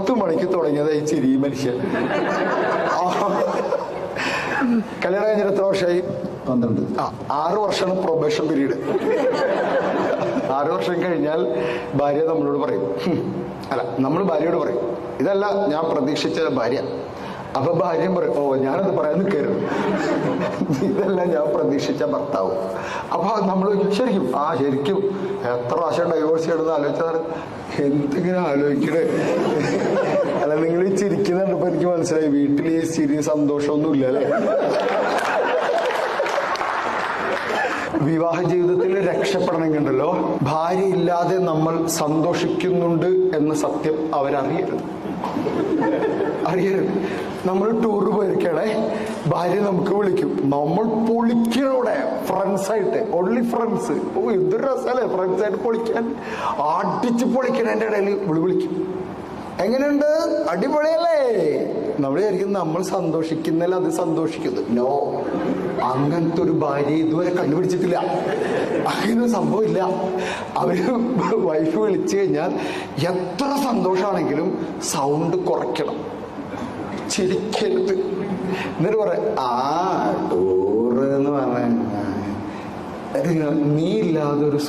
10 മണിക്ക് തുടങ്ങിയത് ഈ ചിരി മനുഷ്യൻ. കല്യാണം കഴിഞ്ഞിട്ട് എത്ര വർഷമായി? 12. 6 വർഷമാണ് പ്രൊബേഷൻ പീരീഡ്. 6 വർഷം കഴിഞ്ഞാൽ ഭാര്യ നമ്മളോട് പറയും, അല്ല നമ്മൾ ഭാര്യയോട് പറയും, ഇതല്ല ഞാൻ പ്രതീക്ഷിച്ച ഭാര്യ. അപ്പൊ ഭാര്യയും പറയും, ഓ ഞാനത് പറയാൻ നിൽക്കരുത്, ഇതല്ല ഞാൻ പ്രതീക്ഷിച്ച ഭർത്താവ്. അപ്പൊ നമ്മൾ ശരിക്കും ശരിക്കും എത്ര പ്രാവശ്യം ഡൈവോഴ്സ് ചെയ്യണമെന്ന് ആലോചിച്ചാൽ എന്തെങ്കിലും ആലോചിക്കണേ. അല്ല, നിങ്ങൾ ഈ ചിരിക്കുന്നുണ്ടപ്പോ എനിക്ക് മനസ്സിലായി വീട്ടിൽ ഈ ചിരി സന്തോഷമൊന്നും ഇല്ല അല്ലേ. വിവാഹ ജീവിതത്തിൽ രക്ഷപ്പെടണമെങ്കിണ്ടല്ലോ, ഭാര്യ ഇല്ലാതെ നമ്മൾ സന്തോഷിക്കുന്നുണ്ട് എന്ന സത്യം അവരറിയരുത്. നമ്മൾ ടൂർ പോയിരിക്കണേ, ഭാര്യ നമുക്ക് വിളിക്കും, നമ്മൾ പൊളിക്കണോടെ ഫ്രണ്ട്സായിട്ട്, ഓൺലി ഫ്രണ്ട്സ്. ഓ എന്തൊരു രസമല്ലേ ഫ്രണ്ട്സായിട്ട് പൊളിക്കാൻ, അടിച്ച് പൊളിക്കണതിൻ്റെ ഇടയിൽ വിളിക്കും, എങ്ങനെയുണ്ട് അടിപൊളിയല്ലേ. നമ്മൾ വിചാരിക്കും നമ്മൾ സന്തോഷിക്കുന്നതിൽ അത് സന്തോഷിക്കുന്നു. നോ, അങ്ങനത്തെ ഒരു ഭാര്യ ഇതുവരെ കണ്ടുപിടിച്ചിട്ടില്ല. അങ്ങനെ സംഭവമില്ല. അവര് വൈഫ് വിളിച്ചു കഴിഞ്ഞാൽ എത്ര സന്തോഷമാണെങ്കിലും സൗണ്ട് കുറയ്ക്കണം, ചിരിക്കരുത്. എന്നിട്ട് പറയാം, ടൂറ് എന്ന് പറഞ്ഞ നീ ഇല്ലാതൊരു